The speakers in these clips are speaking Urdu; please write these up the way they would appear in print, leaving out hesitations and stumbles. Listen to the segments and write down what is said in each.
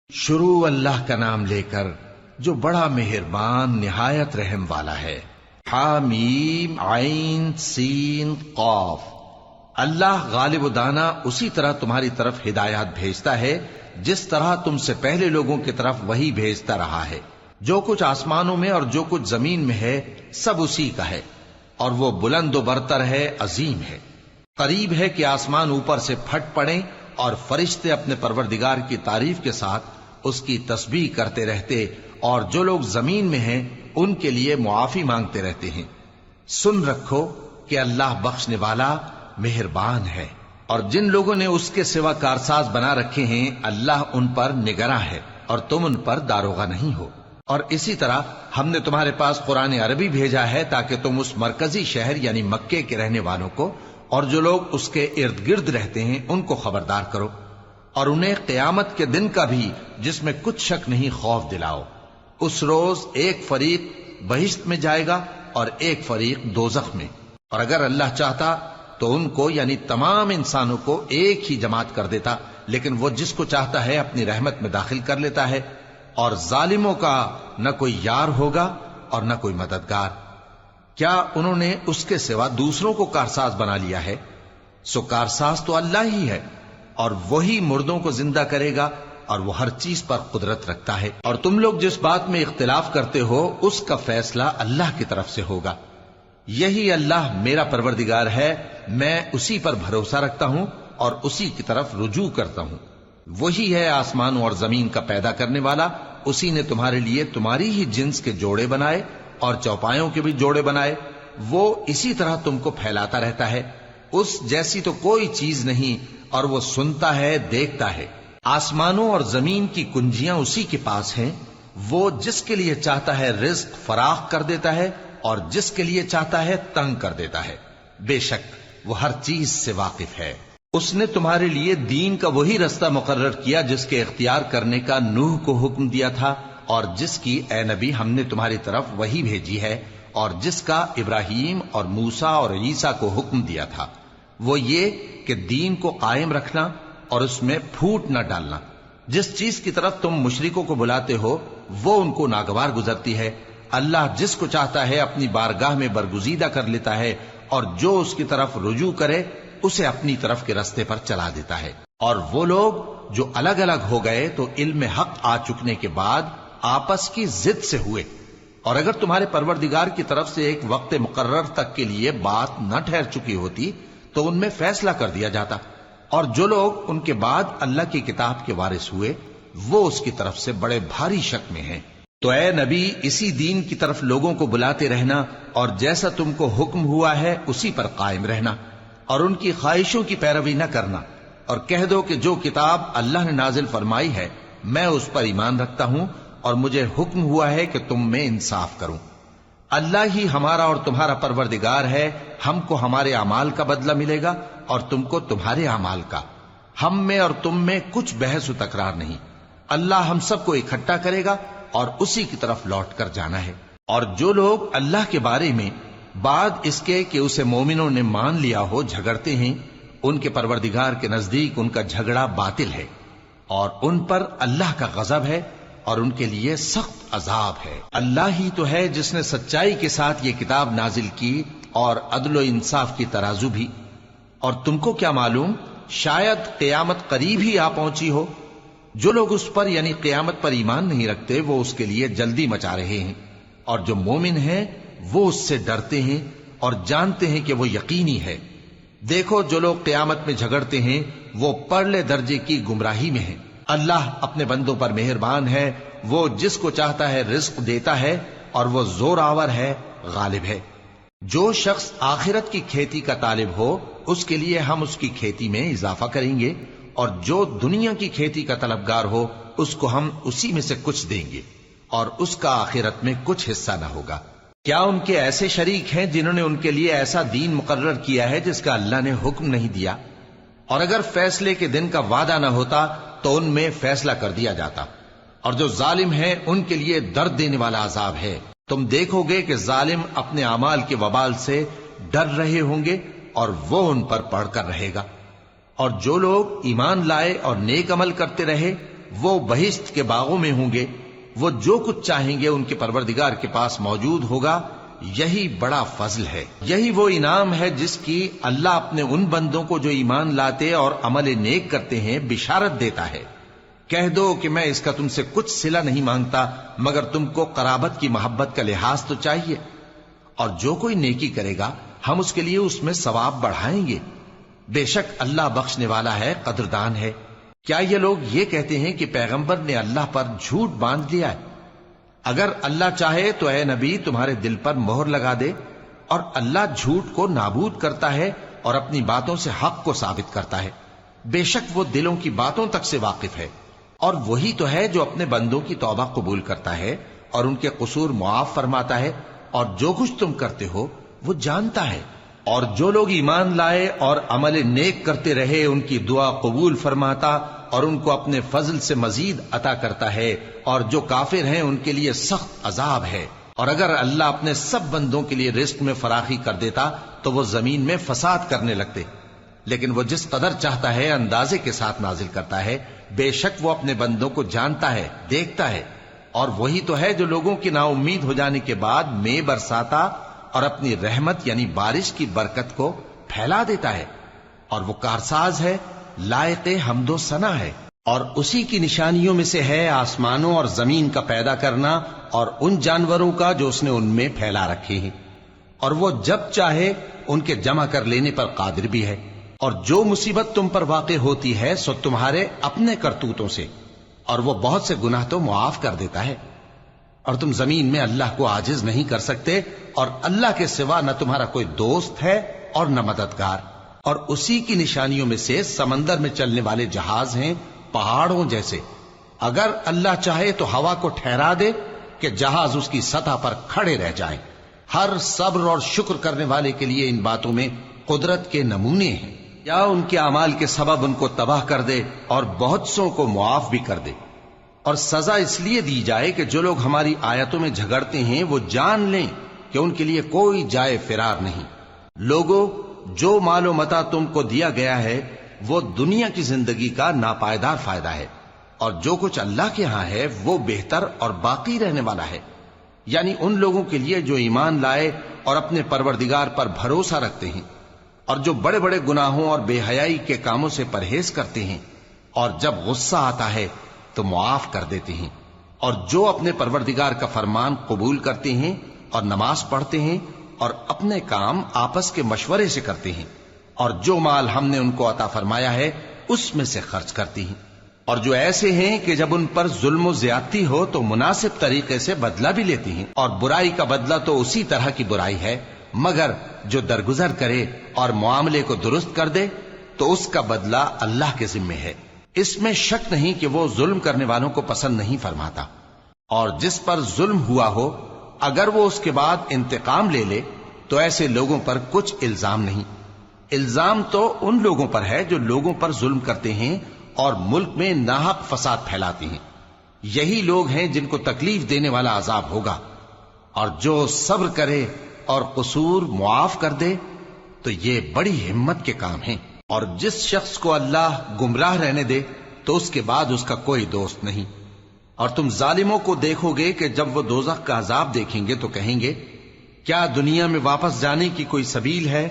شروع اللہ کا نام لے کر جو بڑا مہربان نہایت رحم والا ہے۔ حامیم عین سین قاف۔ اللہ غالب و دانا اسی طرح تمہاری طرف ہدایات بھیجتا ہے جس طرح تم سے پہلے لوگوں کی طرف وہی بھیجتا رہا ہے۔ جو کچھ آسمانوں میں اور جو کچھ زمین میں ہے سب اسی کا ہے، اور وہ بلند و برتر ہے، عظیم ہے۔ قریب ہے کہ آسمان اوپر سے پھٹ پڑیں اور فرشتے اپنے پروردگار کی تعریف کے ساتھ اس کی تسبیح کرتے رہتے، اور جو لوگ زمین میں ہیں ان کے لیے معافی مانگتے رہتے ہیں۔ سن رکھو کہ اللہ بخشنے والا مہربان ہے، اور جن لوگوں نے اس کے سوا کارساز بنا رکھے ہیں اللہ ان پر نگراں ہے، اور تم ان پر داروغہ نہیں ہو۔ اور اسی طرح ہم نے تمہارے پاس قرآن عربی بھیجا ہے تاکہ تم اس مرکزی شہر یعنی مکے کے رہنے والوں کو اور جو لوگ اس کے ارد گرد رہتے ہیں ان کو خبردار کرو، اور انہیں قیامت کے دن کا بھی جس میں کچھ شک نہیں خوف دلاؤ۔ اس روز ایک فریق بہشت میں جائے گا اور ایک فریق دوزخ میں، اور اگر اللہ چاہتا تو ان کو یعنی تمام انسانوں کو ایک ہی جماعت کر دیتا، لیکن وہ جس کو چاہتا ہے اپنی رحمت میں داخل کر لیتا ہے، اور ظالموں کا نہ کوئی یار ہوگا اور نہ کوئی مددگار۔ کیا انہوں نے اس کے سوا دوسروں کو کارساز بنا لیا ہے؟ سو کارساز تو اللہ ہی ہے، اور وہی مردوں کو زندہ کرے گا، اور وہ ہر چیز پر قدرت رکھتا ہے۔ اور تم لوگ جس بات میں اختلاف کرتے ہو اس کا فیصلہ اللہ کی طرف سے ہوگا۔ یہی اللہ میرا پروردگار ہے، میں اسی پر بھروسہ رکھتا ہوں اور اسی کی طرف رجوع کرتا ہوں۔ وہی ہے آسمانوں اور زمین کا پیدا کرنے والا، اسی نے تمہارے لیے تمہاری ہی جنس کے جوڑے بنائے اور چوپایوں کے بھی جوڑے بنائے۔ وہ اسی طرح تم کو پھیلاتا رہتا ہے، اس جیسی تو کوئی چیز نہیں، اور وہ سنتا ہے، دیکھتا ہے۔ آسمانوں اور زمین کی کنجیاں اسی کے پاس ہیں، وہ جس کے لیے چاہتا ہے رزق فراخ کر دیتا ہے اور جس کے لیے چاہتا ہے تنگ کر دیتا ہے۔ بے شک وہ ہر چیز سے واقف ہے۔ اس نے تمہارے لیے دین کا وہی رستہ مقرر کیا جس کے اختیار کرنے کا نوح کو حکم دیا تھا، اور جس کی اے نبی ہم نے تمہاری طرف وہی بھیجی ہے، اور جس کا ابراہیم اور موسیٰ اور عیسیٰ کو حکم دیا تھا۔ وہ یہ کہ دین کو قائم رکھنا اور اس میں پھوٹ نہ ڈالنا۔ جس چیز کی طرف تم مشرکوں کو بلاتے ہو وہ ان کو ناگوار گزرتی ہے۔ اللہ جس کو چاہتا ہے اپنی بارگاہ میں برگزیدہ کر لیتا ہے، اور جو اس کی طرف رجوع کرے اسے اپنی طرف کے رستے پر چلا دیتا ہے۔ اور وہ لوگ جو الگ الگ ہو گئے تو علم حق آ چکنے کے بعد آپس کی ضد سے ہوئے، اور اگر تمہارے پروردگار کی طرف سے ایک وقت مقرر تک کے لیے بات نہ ٹھہر چکی ہوتی تو ان میں فیصلہ کر دیا جاتا، اور جو لوگ ان کے بعد اللہ کی کتاب کے وارث ہوئے وہ اس کی طرف سے بڑے بھاری شک میں ہیں۔ تو اے نبی اسی دین کی طرف لوگوں کو بلاتے رہنا، اور جیسا تم کو حکم ہوا ہے اسی پر قائم رہنا، اور ان کی خواہشوں کی پیروی نہ کرنا، اور کہہ دو کہ جو کتاب اللہ نے نازل فرمائی ہے میں اس پر ایمان رکھتا ہوں، اور مجھے حکم ہوا ہے کہ تم میں انصاف کروں۔ اللہ ہی ہمارا اور تمہارا پروردگار ہے، ہم کو ہمارے اعمال کا بدلہ ملے گا اور تم کو تمہارے اعمال کا۔ ہم میں اور تم میں کچھ بحث و تکرار نہیں، اللہ ہم سب کو اکٹھا کرے گا اور اسی کی طرف لوٹ کر جانا ہے۔ اور جو لوگ اللہ کے بارے میں بعد اس کے کہ اسے مومنوں نے مان لیا ہو جھگڑتے ہیں، ان کے پروردگار کے نزدیک ان کا جھگڑا باطل ہے، اور ان پر اللہ کا غضب ہے اور ان کے لیے سخت عذاب ہے۔ اللہ ہی تو ہے جس نے سچائی کے ساتھ یہ کتاب نازل کی اور عدل و انصاف کی ترازو بھی۔ اور تم کو کیا معلوم، شاید قیامت قریب ہی آ پہنچی ہو۔ جو لوگ اس پر یعنی قیامت پر ایمان نہیں رکھتے وہ اس کے لیے جلدی مچا رہے ہیں، اور جو مومن ہیں وہ اس سے ڈرتے ہیں اور جانتے ہیں کہ وہ یقینی ہے۔ دیکھو جو لوگ قیامت میں جھگڑتے ہیں وہ پرلے درجے کی گمراہی میں ہیں۔ اللہ اپنے بندوں پر مہربان ہے، وہ جس کو چاہتا ہے رزق دیتا ہے، اور وہ زور آور ہے، غالب ہے۔ جو شخص آخرت کی کھیتی کا طالب ہو اس کے لیے ہم اس کی کھیتی میں اضافہ کریں گے، اور جو دنیا کی کھیتی کا طلبگار ہو اس کو ہم اسی میں سے کچھ دیں گے، اور اس کا آخرت میں کچھ حصہ نہ ہوگا۔ کیا ان کے ایسے شریک ہیں جنہوں نے ان کے لیے ایسا دین مقرر کیا ہے جس کا اللہ نے حکم نہیں دیا؟ اور اگر فیصلے کے دن کا وعدہ نہ ہوتا تو ان میں فیصلہ کر دیا جاتا، اور جو ظالم ہیں ان کے لیے درد دینے والا عذاب ہے۔ تم دیکھو گے کہ ظالم اپنے اعمال کے وبال سے ڈر رہے ہوں گے اور وہ ان پر پڑھ کر رہے گا، اور جو لوگ ایمان لائے اور نیک عمل کرتے رہے وہ بہشت کے باغوں میں ہوں گے، وہ جو کچھ چاہیں گے ان کے پروردگار کے پاس موجود ہوگا۔ یہی بڑا فضل ہے، یہی وہ انعام ہے جس کی اللہ اپنے ان بندوں کو جو ایمان لاتے اور عمل نیک کرتے ہیں بشارت دیتا ہے۔ کہہ دو کہ میں اس کا تم سے کچھ صلہ نہیں مانگتا، مگر تم کو قرابت کی محبت کا لحاظ تو چاہیے، اور جو کوئی نیکی کرے گا ہم اس کے لیے اس میں ثواب بڑھائیں گے۔ بے شک اللہ بخشنے والا ہے، قدردان ہے۔ کیا یہ لوگ یہ کہتے ہیں کہ پیغمبر نے اللہ پر جھوٹ باندھ لیا ہے؟ اگر اللہ چاہے تو اے نبی تمہارے دل پر مہر لگا دے، اور اللہ جھوٹ کو نابود کرتا ہے اور اپنی باتوں سے حق کو ثابت کرتا ہے۔ بے شک وہ دلوں کی باتوں تک سے واقف ہے، اور وہی تو ہے جو اپنے بندوں کی توبہ قبول کرتا ہے اور ان کے قصور معاف فرماتا ہے، اور جو کچھ تم کرتے ہو وہ جانتا ہے۔ اور جو لوگ ایمان لائے اور عمل نیک کرتے رہے ان کی دعا قبول فرماتا اور ان کو اپنے فضل سے مزید عطا کرتا ہے، اور جو کافر ہیں ان کے لیے سخت عذاب ہے۔ اور اگر اللہ اپنے سب بندوں کے لیے رزق میں فراخی کر دیتا تو وہ زمین میں فساد کرنے لگتے، لیکن وہ جس قدر چاہتا ہے اندازے کے ساتھ نازل کرتا ہے۔ بے شک وہ اپنے بندوں کو جانتا ہے، دیکھتا ہے، اور وہی تو ہے جو لوگوں کی نا امید ہو جانے کے بعد میں برساتا اور اپنی رحمت یعنی بارش کی برکت کو پھیلا دیتا ہے، اور وہ کارساز ہے، لائق حمد و ثنا ہے۔ اور اسی کی نشانیوں میں سے ہے آسمانوں اور زمین کا پیدا کرنا اور ان جانوروں کا جو اس نے ان میں پھیلا رکھے ہیں، اور وہ جب چاہے ان کے جمع کر لینے پر قادر بھی ہے۔ اور جو مصیبت تم پر واقع ہوتی ہے سو تمہارے اپنے کرتوتوں سے، اور وہ بہت سے گناہ تو معاف کر دیتا ہے۔ اور تم زمین میں اللہ کو عاجز نہیں کر سکتے، اور اللہ کے سوا نہ تمہارا کوئی دوست ہے اور نہ مددگار۔ اور اسی کی نشانیوں میں سے سمندر میں چلنے والے جہاز ہیں پہاڑوں جیسے۔ اگر اللہ چاہے تو ہوا کو ٹھہرا دے کہ جہاز اس کی سطح پر کھڑے رہ جائیں۔ ہر صبر اور شکر کرنے والے کے لیے ان باتوں میں قدرت کے نمونے ہیں۔ یا ان کے اعمال کے سبب ان کو تباہ کر دے اور بہت سوں کو معاف بھی کر دے۔ اور سزا اس لیے دی جائے کہ جو لوگ ہماری آیتوں میں جھگڑتے ہیں وہ جان لیں کہ ان کے لیے کوئی جائے فرار نہیں۔ لوگوں، جو مال و متاع تم کو دیا گیا ہے وہ دنیا کی زندگی کا ناپائیدار فائدہ ہے، اور جو کچھ اللہ کے ہاں ہے وہ بہتر اور باقی رہنے والا ہے، یعنی ان لوگوں کے لیے جو ایمان لائے اور اپنے پروردگار پر بھروسہ رکھتے ہیں، اور جو بڑے بڑے گناہوں اور بے حیائی کے کاموں سے پرہیز کرتے ہیں، اور جب غصہ آتا ہے تو معاف کر دیتے ہیں، اور جو اپنے پروردگار کا فرمان قبول کرتے ہیں اور نماز پڑھتے ہیں اور اپنے کام آپس کے مشورے سے کرتے ہیں، اور جو مال ہم نے ان کو عطا فرمایا ہے اس میں سے خرچ کرتی ہیں۔ اور جو ایسے ہیں کہ جب ان پر ظلم و زیادتی ہو تو مناسب طریقے سے بدلہ بھی لیتی ہیں، اور برائی کا بدلہ تو اسی طرح کی برائی ہے، مگر جو درگزر کرے اور معاملے کو درست کر دے تو اس کا بدلہ اللہ کے ذمے ہے۔ اس میں شک نہیں کہ وہ ظلم کرنے والوں کو پسند نہیں فرماتا۔ اور جس پر ظلم ہوا ہو اگر وہ اس کے بعد انتقام لے لے تو ایسے لوگوں پر کچھ الزام نہیں۔ الزام تو ان لوگوں پر ہے جو لوگوں پر ظلم کرتے ہیں اور ملک میں ناحق فساد پھیلاتے ہیں۔ یہی لوگ ہیں جن کو تکلیف دینے والا عذاب ہوگا۔ اور جو صبر کرے اور قصور معاف کر دے تو یہ بڑی ہمت کے کام ہیں۔ اور جس شخص کو اللہ گمراہ رہنے دے تو اس کے بعد اس کا کوئی دوست نہیں۔ اور تم ظالموں کو دیکھو گے کہ جب وہ دوزخ کا عذاب دیکھیں گے تو کہیں گے کیا دنیا میں واپس جانے کی کوئی سبیل ہے؟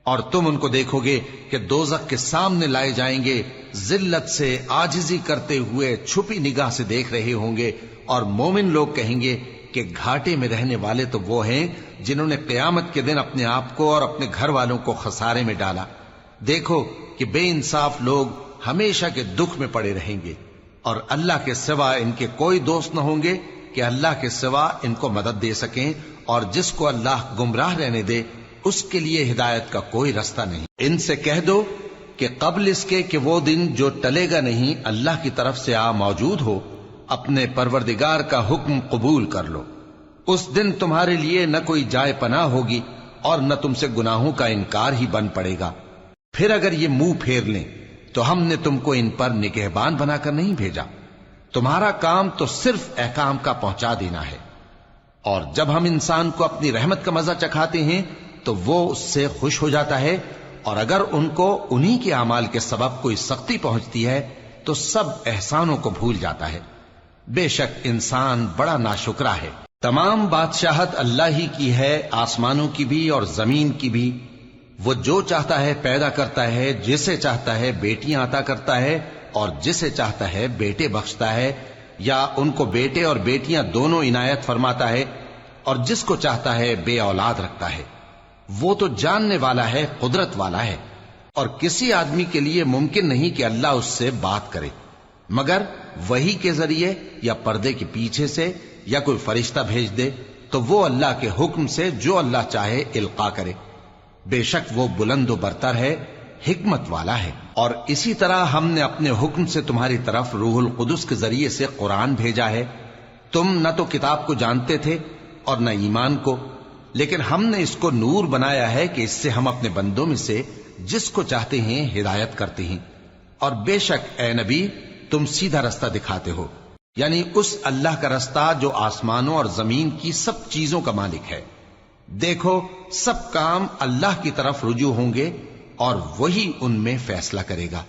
اور تم ان کو دیکھو گے کہ دوزخ کے سامنے لائے جائیں گے، ذلت سے عاجزی کرتے ہوئے چھپی نگاہ سے دیکھ رہے ہوں گے، اور مومن لوگ کہیں گے کہ گھاٹے میں رہنے والے تو وہ ہیں جنہوں نے قیامت کے دن اپنے آپ کو اور اپنے گھر والوں کو خسارے میں ڈالا۔ دیکھو کہ بے انصاف لوگ ہمیشہ کے دکھ میں پڑے رہیں گے، اور اللہ کے سوا ان کے کوئی دوست نہ ہوں گے کہ اللہ کے سوا ان کو مدد دے سکیں، اور جس کو اللہ گمراہ رہنے دے اس کے لیے ہدایت کا کوئی رستہ نہیں۔ ان سے کہہ دو کہ قبل اس کے کہ وہ دن جو ٹلے گا نہیں اللہ کی طرف سے آ موجود ہو، اپنے پروردگار کا حکم قبول کر لو۔ اس دن تمہارے لیے نہ کوئی جائے پناہ ہوگی اور نہ تم سے گناہوں کا انکار ہی بن پڑے گا۔ پھر اگر یہ منہ پھیر لیں تو ہم نے تم کو ان پر نگہبان بنا کر نہیں بھیجا، تمہارا کام تو صرف احکام کا پہنچا دینا ہے۔ اور جب ہم انسان کو اپنی رحمت کا مزہ چکھاتے ہیں تو وہ اس سے خوش ہو جاتا ہے، اور اگر ان کو انہی کے اعمال کے سبب کوئی سختی پہنچتی ہے تو سب احسانوں کو بھول جاتا ہے۔ بے شک انسان بڑا ناشکرا ہے۔ تمام بادشاہت اللہ ہی کی ہے، آسمانوں کی بھی اور زمین کی بھی۔ وہ جو چاہتا ہے پیدا کرتا ہے، جسے چاہتا ہے بیٹیاں عطا کرتا ہے اور جسے چاہتا ہے بیٹے بخشتا ہے، یا ان کو بیٹے اور بیٹیاں دونوں عنایت فرماتا ہے، اور جس کو چاہتا ہے بے اولاد رکھتا ہے۔ وہ تو جاننے والا ہے، قدرت والا ہے، اور کسی آدمی کے لیے ممکن نہیں کہ اللہ اس سے بات کرے مگر وحی کے ذریعے یا پردے کے پیچھے سے، یا کوئی فرشتہ بھیج دے تو وہ اللہ کے حکم سے جو اللہ چاہے القا کرے۔ بے شک وہ بلند و برتر ہے، حکمت والا ہے۔ اور اسی طرح ہم نے اپنے حکم سے تمہاری طرف روح القدس کے ذریعے سے قرآن بھیجا ہے۔ تم نہ تو کتاب کو جانتے تھے اور نہ ایمان کو، لیکن ہم نے اس کو نور بنایا ہے کہ اس سے ہم اپنے بندوں میں سے جس کو چاہتے ہیں ہدایت کرتے ہیں۔ اور بے شک اے نبی تم سیدھا رستہ دکھاتے ہو، یعنی اس اللہ کا رستہ جو آسمانوں اور زمین کی سب چیزوں کا مالک ہے۔ دیکھو سب کام اللہ کی طرف رجوع ہوں گے اور وہی ان میں فیصلہ کرے گا۔